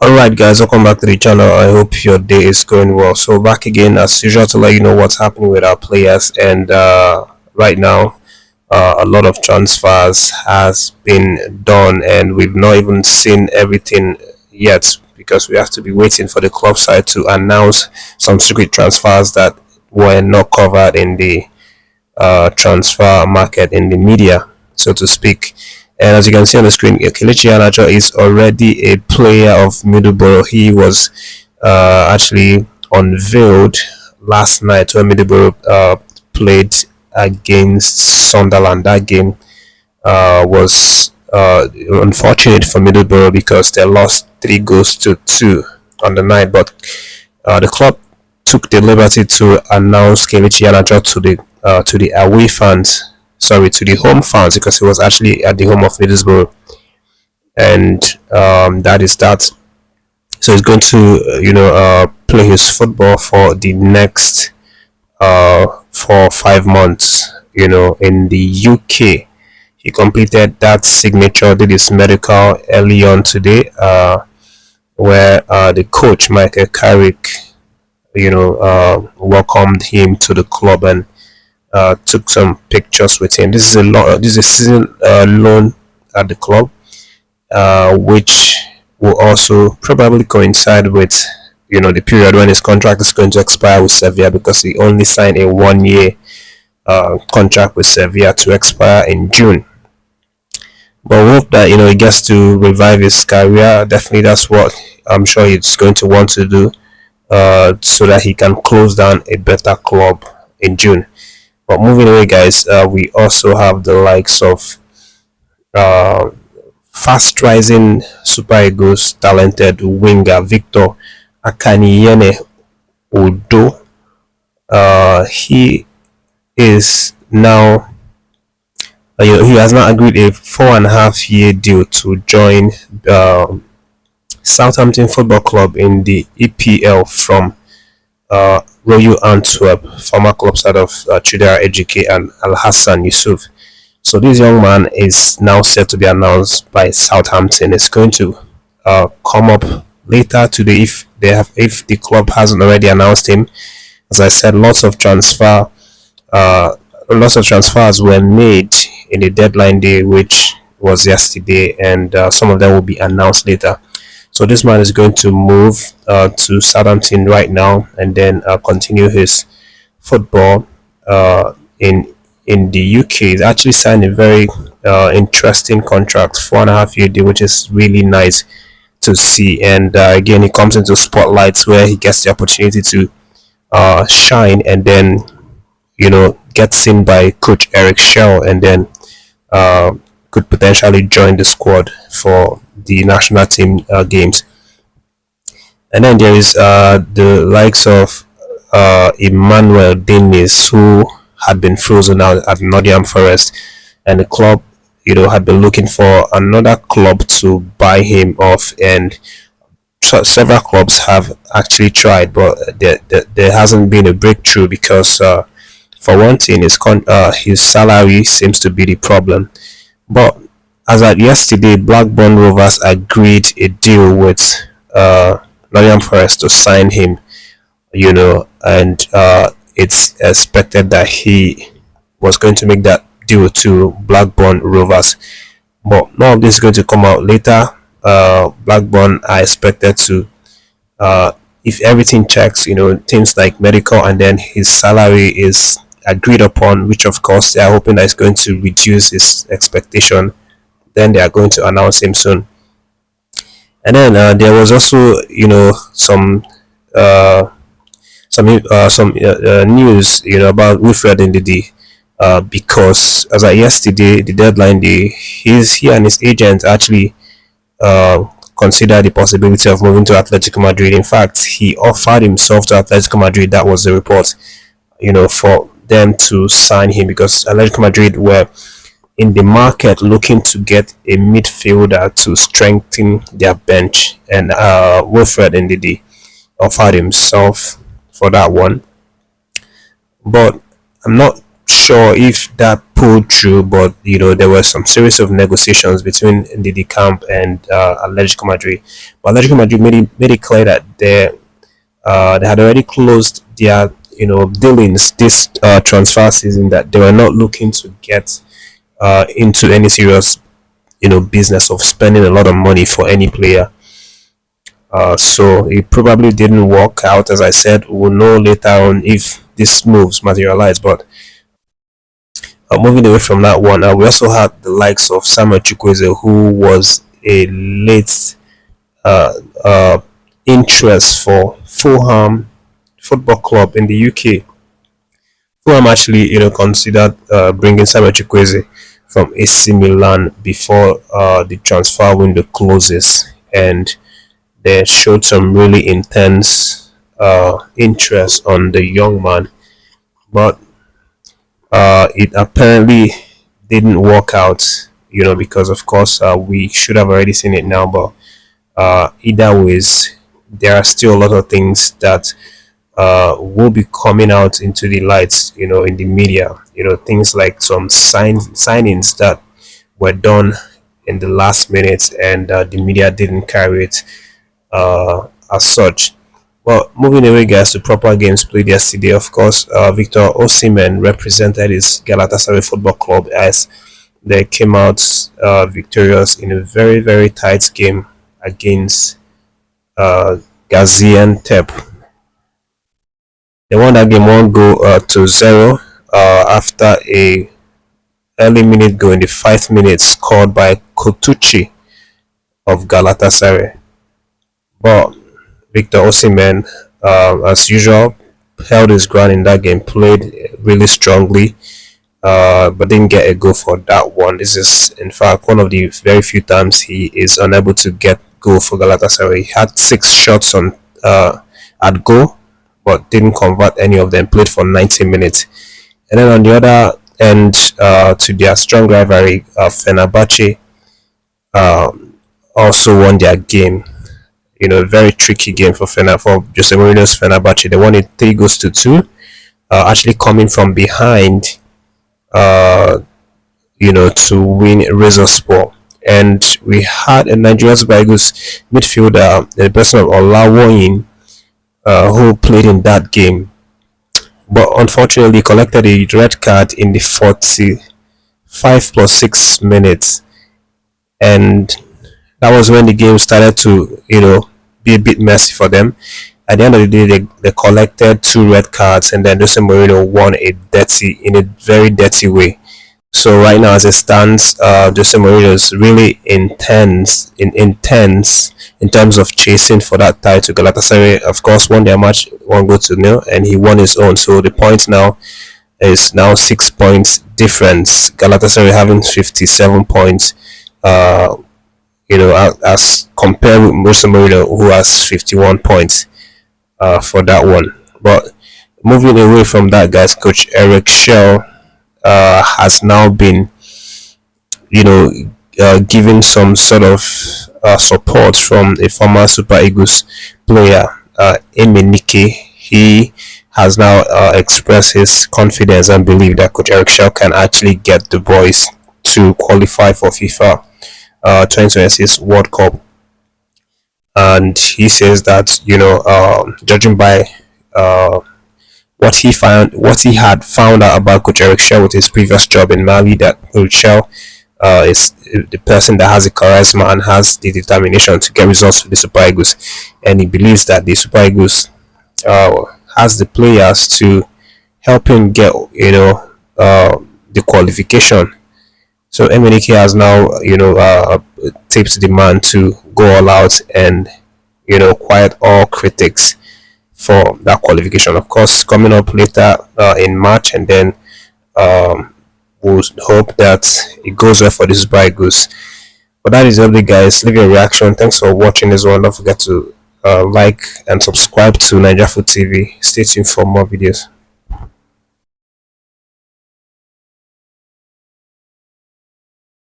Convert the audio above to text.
Alright guys, welcome back to the channel. I hope your day is going well. So back again as usual to let you know what's happening with our players, and right now a lot of transfers has been done and we've not even seen everything yet because we have to be waiting for the club side to announce some secret transfers that were not covered in the transfer market, in the media, so to speak. And as you can see on the screen, Kelechi Iheanacho is already a player of Middlesbrough. He was actually unveiled last night when Middlesbrough played against Sunderland. That game was unfortunate for Middlesbrough because they lost 3 goals to 2 on the night. But the club took the liberty to announce Kelechi Iheanacho to the away fans, sorry, to the home fans, because he was actually at the home of Middlesbrough, and that is that. So he's going to play his football for the next 4 or 5 months, in the UK. He completed that signature, did his medical early on today, where the coach Michael Carrick welcomed him to the club and took some pictures with him. This is a season loan at the club, which will also probably coincide with the period when his contract is going to expire with Sevilla, because he only signed a 1 year contract with Sevilla to expire in June. But we hope that he gets to revive his career. Definitely, that's what I'm sure he's going to want to do, so that he can close down a better club in June. But moving away, guys, we also have the likes of uh, fast rising Super Eagles talented winger Victor Akaniyene Odo. He is now, he has now agreed a 4.5 year deal to join Southampton Football Club in the EPL from Royal Antwerp, former club side of Chidera Ejike and Al Hassan Yusuf. So this young man is now set to be announced by Southampton. It's going to come up later today if the club hasn't already announced him. As I said, lots of transfers were made in the deadline day, which was yesterday, and some of them will be announced later. So this man is going to move to Southampton right now, and then continue his football in the UK. He's actually signed a very interesting contract, 4.5 year deal, which is really nice to see. And again, he comes into spotlights where he gets the opportunity to shine, and then get seen by coach Eric Schell, and then could potentially join the squad for the national team games. And then there is the likes of Emmanuel Dennis, who had been frozen out at Nottingham Forest, and the club had been looking for another club to buy him off, and several clubs have actually tried, but there hasn't been a breakthrough because for one thing, his salary seems to be the problem. But as at yesterday, Blackburn Rovers agreed a deal with Nottingham Forest to sign him, and it's expected that he was going to make that deal to Blackburn Rovers. But none of this is going to come out later. Blackburn are expected to, if everything checks, things like medical, and then his salary is agreed upon, which of course they are hoping that is going to reduce his expectation, then they are going to announce him soon. And then there was also some news about Wilfred Ndidi, because as of yesterday, the deadline day, he and his agent actually considered the possibility of moving to Atletico Madrid. In fact, he offered himself to Atletico Madrid. That was the report, for them to sign him, because Atletico Madrid were in the market looking to get a midfielder to strengthen their bench, and Wilfred Ndidi offered himself for that one. But I'm not sure if that pulled through, but there were some series of negotiations between Ndidi Camp and Atletico Madrid. But Atletico Madrid made it clear that they had already closed their dealings this transfer season, that they were not looking to get into any serious business of spending a lot of money for any player. So it probably didn't work out. As I said, we'll know later on if these moves materialize. But moving away from that one, we also had the likes of Samuel Chukwueze, who was a late uh, uh, interest for Fulham Football Club in the UK. Fulham actually, considered bringing Samuel Chukwueze from AC Milan before the transfer window closes, and they showed some really intense interest on the young man, but it apparently didn't work out. Because of course we should have already seen it now, but either ways, there are still a lot of things that will be coming out into the lights, in the media. Things like some signings that were done in the last minute, and the media didn't carry it as such. Well, moving away, guys, to proper games played yesterday. Of course, Victor Osimhen represented his Galatasaray Football Club as they came out victorious in a very, very tight game against Gaziantep. They won that game 1 goal to 0 after a early minute goal in the 5 minutes scored by Kotuchi of Galatasaray. But Victor Osimhen, as usual, held his ground in that game, played really strongly, but didn't get a goal for that one. This is, in fact, one of the very few times he is unable to get goal for Galatasaray. He had 6 shots on at goal, but didn't convert any of them. Played for 90 minutes, and then on the other end, to their strong rivalry, Fenerbahce also won their game. A very tricky game for Jose Mourinho's Fenerbahce. They won it 3 goals to 2. Actually coming from behind, to win Rizzospor. And we had a Nigerian Super Eagles midfielder, the person of Olawoyin, who played in that game, but unfortunately collected a red card in the 45+6 minutes, and that was when the game started to be a bit messy for them. At the end of the day, they collected 2 red cards, and then Jose Mourinho won in a very dirty way. So right now, as it stands, Jose Mourinho is really intense in terms of chasing for that title. Galatasaray, of course, won their match 1 goal to 0, and he won his own. So the point now is now 6 points difference. Galatasaray having 57 points. As compared with Jose Mourinho, who has 51 points for that one. But moving away from that, guys, Coach Eric Schell has now been, given some sort of support from a former Super Eagles player, Emenike. He has now expressed his confidence and belief that Coach Eric Schell can actually get the boys to qualify for FIFA 2026 World Cup. And he says that, judging by what he had found out about Coach Eric Schell with his previous job in Mali, that Coach Schell is the person that has the charisma and has the determination to get results for the Super Eagles, and he believes that the Super Eagles has the players to help him get the qualification. So Emenike has now tipped the man to go all out and quiet all critics for that qualification. Of course, coming up later in March, and then we'll hope that it goes well for the Super Eagles. But that is everything, guys. Leave your reaction. Thanks for watching this one. Don't forget to like and subscribe to Nigeria Food TV. Stay tuned for more videos.